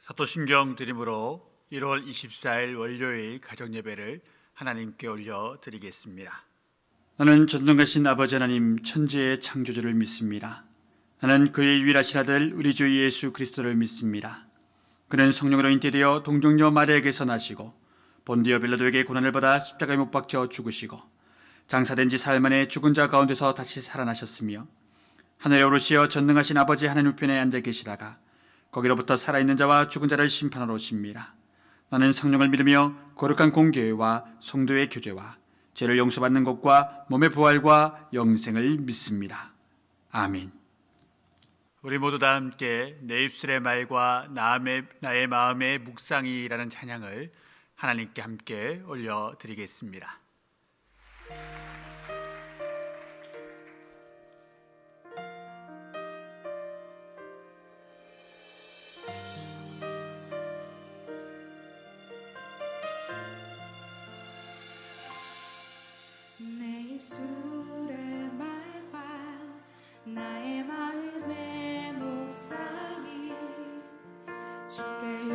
사도신경 드림으로 1월 24일 월요일 가정예배를 하나님께 올려드리겠습니다. 나는 전능하신 아버지 하나님 천지의 창조주를 믿습니다. 나는 그의 유일하신 아들 우리 주 예수 그리스도를 믿습니다. 그는 성령으로 잉태되어 동정녀 마리아에게서 나시고 본디오 빌라도에게 고난을 받아 십자가에 못 박혀 죽으시고 장사된 지 사흘 만에 죽은 자 가운데서 다시 살아나셨으며 하늘에 오르시어 전능하신 아버지 하나님 우편에 앉아 계시다가 거기로부터 살아있는 자와 죽은 자를 심판하러 오십니다. 나는 성령을 믿으며 거룩한 공교회와 성도의 교제와 죄를 용서받는 것과 몸의 부활과 영생을 믿습니다. 아멘. 우리 모두 다 함께 내 입술의 말과 나의 마음의 묵상이라는 찬양을 하나님께 함께 올려드리겠습니다. 내 입술의 말과 나의 마음의 묵상이 주께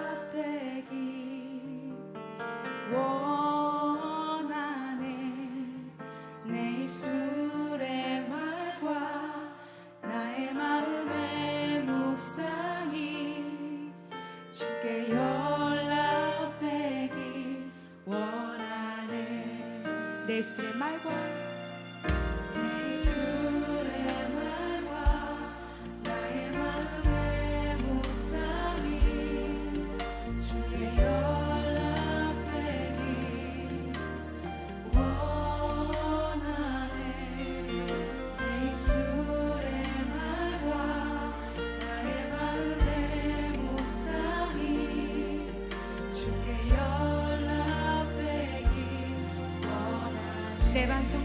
연락되기 원하네. 내 입술의 말과 나의 마음의 묵상이 주께 연락되기 원하네. 내 입술의 말과 내 입술의 말과 나의 마음의 묵상이 주께 연락되기 원하네. 내 입술의 말과 나의 마음의 묵상이 주께 연락되기 원하네. 내 반석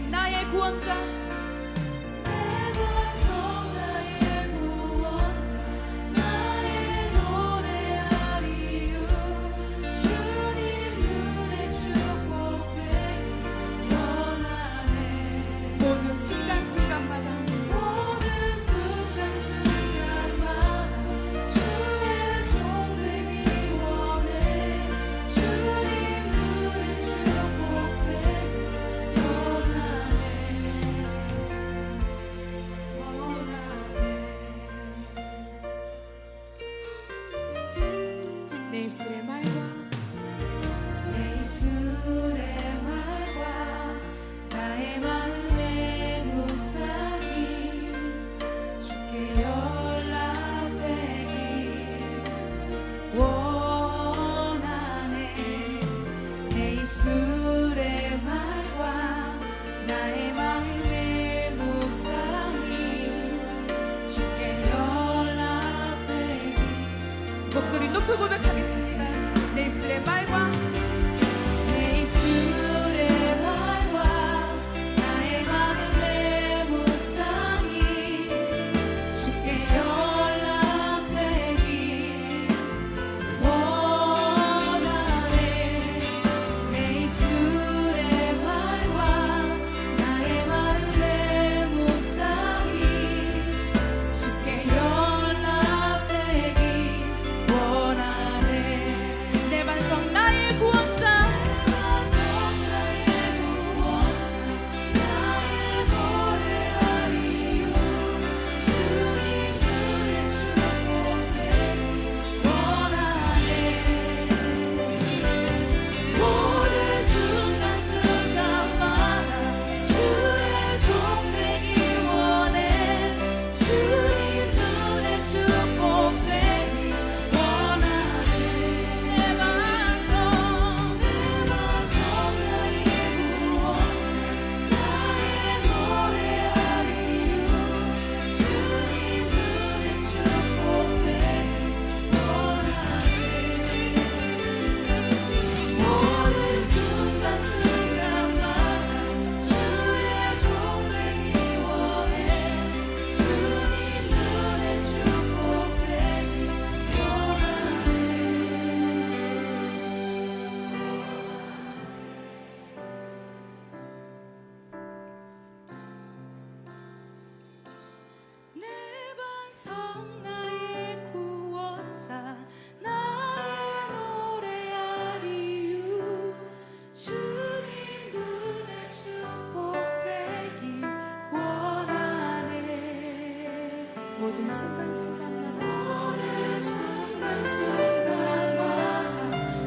모든 순간순간마다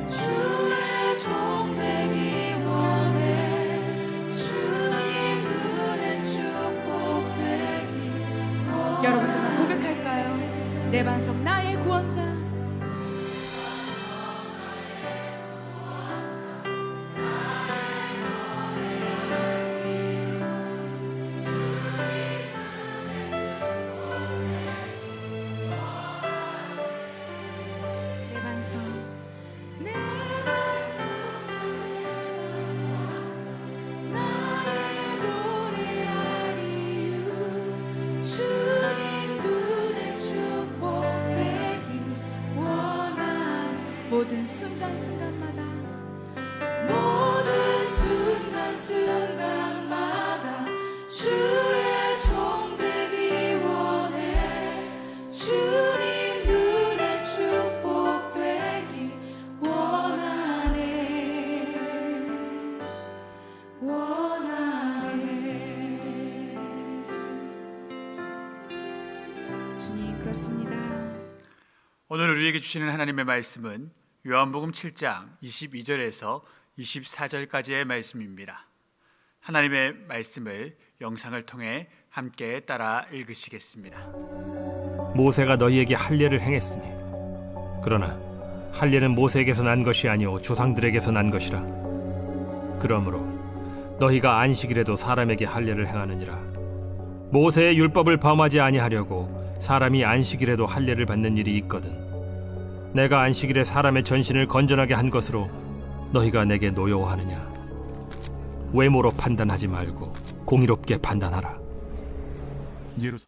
주의 종되기 원해 주님 눈에 축복되기 원해 여러분들만 고백할까요? 내 반석 나의 구원자 모든 순간순간마다 모든 순간순간마다 주의 종되기 원해 주님 눈에 축복되기 원하네 주님 그렇습니다. 오늘 우리에게 주시는 하나님의 말씀은 요한복음 7장 22절에서 24절까지의 말씀입니다. 하나님의 말씀을 영상을 통해 함께 따라 읽으시겠습니다. 모세가 너희에게 할례를 행했으니 그러나 할례는 모세에게서 난 것이 아니오 조상들에게서 난 것이라. 그러므로 너희가 안식일에도 사람에게 할례를 행하느니라. 모세의 율법을 범하지 아니하려고 사람이 안식일에도 할례를 받는 일이 있거든. 내가 안식일에 사람의 전신을 건전하게 한 것으로 너희가 내게 노여워하느냐. 외모로 판단하지 말고 공의롭게 판단하라.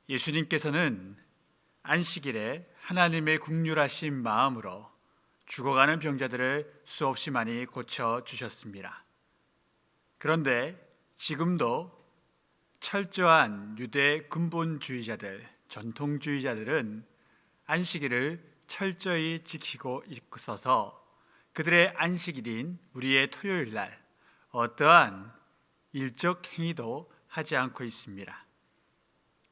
예수님께서는 안식일에 하나님의 긍휼하신 마음으로 죽어가는 병자들을 수없이 많이 고쳐주셨습니다. 그런데 지금도 철저한 유대 근본주의자들, 전통주의자들은 안식일을 철저히 지키고 있어서 그들의 안식일인 우리의 토요일 날 어떠한 일적 행위도 하지 않고 있습니다.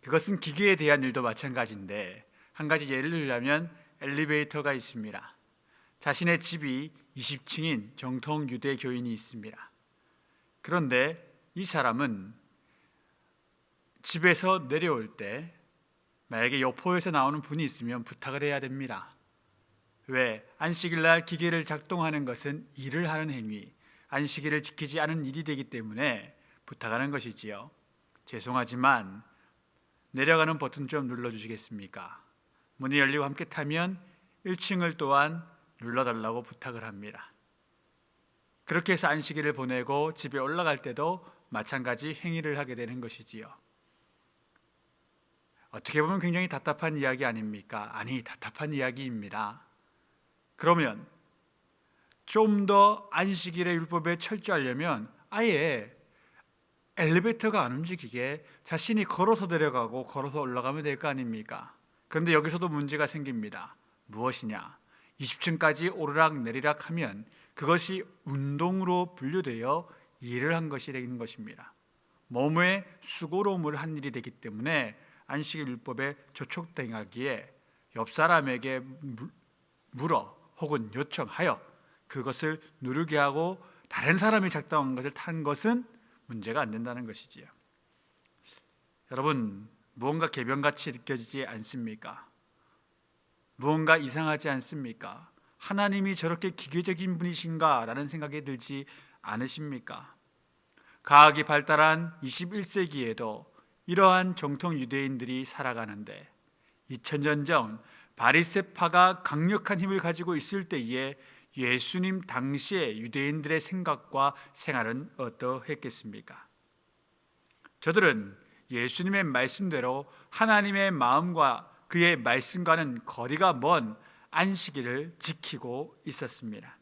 그것은 기계에 대한 일도 마찬가지인데 한 가지 예를 들자면 엘리베이터가 있습니다. 자신의 집이 20층인 정통 유대 교인이 있습니다. 그런데 이 사람은 집에서 내려올 때 만약에 여포에서 나오는 분이 있으면 부탁을 해야 됩니다. 왜? 안식일날 기계를 작동하는 것은 일을 하는 행위, 안식일을 지키지 않은 일이 되기 때문에 부탁하는 것이지요. 죄송하지만 내려가는 버튼 좀 눌러주시겠습니까? 문이 열리고 함께 타면 1층을 또한 눌러달라고 부탁을 합니다. 그렇게 해서 안식일을 보내고 집에 올라갈 때도 마찬가지 행위를 하게 되는 것이지요. 어떻게 보면 굉장히 답답한 이야기 아닙니까? 아니, 답답한 이야기입니다. 그러면 좀 더 안식일의 율법에 철저하려면 아예 엘리베이터가 안 움직이게 자신이 걸어서 내려가고 걸어서 올라가면 될 거 아닙니까? 그런데 여기서도 문제가 생깁니다. 무엇이냐? 20층까지 오르락 내리락 하면 그것이 운동으로 분류되어 일을 한 것이 되는 것입니다. 몸의 수고로움을 한 일이 되기 때문에 안식일 율법에 저촉당하기에 옆 사람에게 물어 혹은 요청하여 그것을 누르게 하고 다른 사람이 작동한 것을 탄 것은 문제가 안 된다는 것이지요. 여러분, 무언가 개변같이 느껴지지 않습니까? 무언가 이상하지 않습니까? 하나님이 저렇게 기계적인 분이신가? 라는 생각이 들지 않으십니까? 과학이 발달한 21세기에도 이러한 정통 유대인들이 살아가는데 2000년 전 바리새파가 강력한 힘을 가지고 있을 때에 예수님 당시의 유대인들의 생각과 생활은 어떠했겠습니까? 저들은 예수님의 말씀대로 하나님의 마음과 그의 말씀과는 거리가 먼 안식일을 지키고 있었습니다.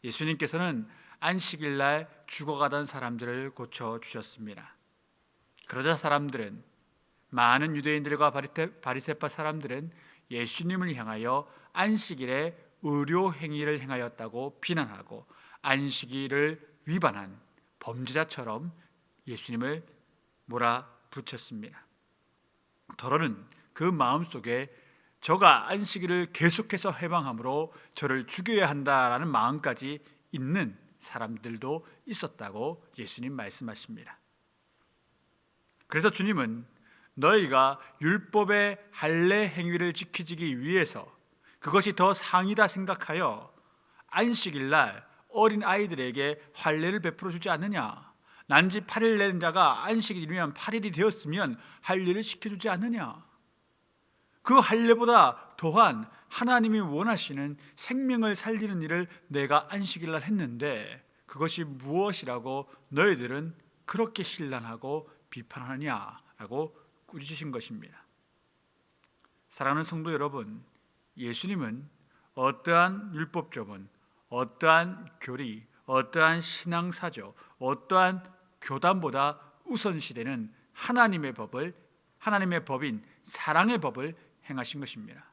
예수님께서는 안식일날 죽어가던 사람들을 고쳐주셨습니다. 그러자 사람들은, 많은 유대인들과 바리새파 사람들은 예수님을 향하여 안식일에 의료 행위를 행하였다고 비난하고 안식일을 위반한 범죄자처럼 예수님을 몰아붙였습니다. 더러는 그 마음속에 저가 안식일을 계속해서 해방함으로 저를 죽여야 한다라는 마음까지 있는 사람들도 있었다고 예수님 말씀하십니다. 그래서 주님은 너희가 율법의 할례 행위를 지키기 위해서 그것이 더 상이다 생각하여 안식일 날 어린 아이들에게 할례를 베풀어 주지 않느냐? 난지 8일 낸 자가 안식일이면 8일이 되었으면 할례를 시켜주지 않느냐? 그 할례보다 또한 하나님이 원하시는 생명을 살리는 일을 내가 안식일 날 했는데 그것이 무엇이라고 너희들은 그렇게 신란하고 비판하느냐라고 꾸짖으신 것입니다. 사랑하는 성도 여러분, 예수님은 어떠한 율법조문, 어떠한 교리, 어떠한 신앙사조, 어떠한 교단보다 우선시되는 하나님의 법인 사랑의 법을 행하신 것입니다.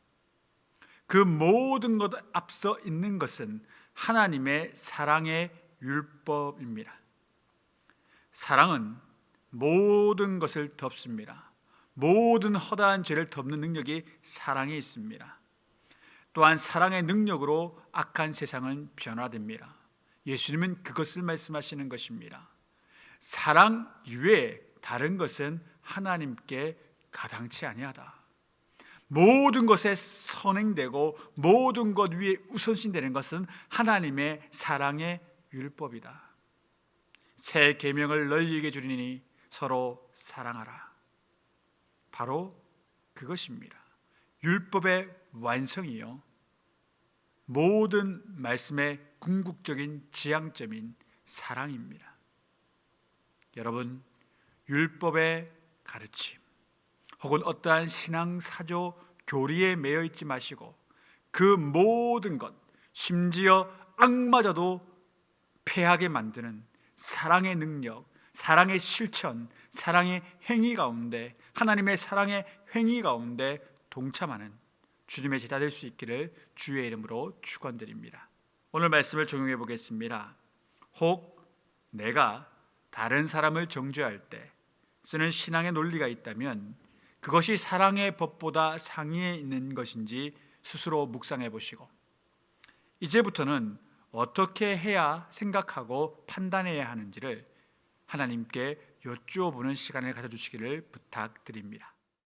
그 모든 것 앞서 있는 것은 하나님의 사랑의 율법입니다. 사랑은 모든 것을 덮습니다. 모든 허다한 죄를 덮는 능력이 사랑에 있습니다. 또한 사랑의 능력으로 악한 세상은 변화됩니다. 예수님은 그것을 말씀하시는 것입니다. 사랑 이외에 다른 것은 하나님께 가당치 아니하다. 모든 것에 선행되고 모든 것 위에 우선시되는 것은 하나님의 사랑의 율법이다. 새 계명을 너희에게 주리니 서로 사랑하라. 바로 그것입니다. 율법의 완성이요, 모든 말씀의 궁극적인 지향점인 사랑입니다. 여러분, 율법의 가르침 혹은 어떠한 신앙 사조 교리에 매여 있지 마시고 그 모든 것, 심지어 악마저도 패하게 만드는 사랑의 능력, 사랑의 실천, 사랑의 행위 가운데, 하나님의 사랑의 행위 가운데 동참하는 주님의 제자 될 수 있기를 주의 이름으로 축원드립니다. 오늘 말씀을 적용해 보겠습니다. 혹 내가 다른 사람을 정죄할 때 쓰는 신앙의 논리가 있다면 그것이 사랑의 법보다 상위에 있는 것인지 스스로 묵상해 보시고 이제부터는 어떻게 해야 생각하고 판단해야 하는지를 하나님께 여쭈어 보는 시간을 가져주시기를 부탁드립니다.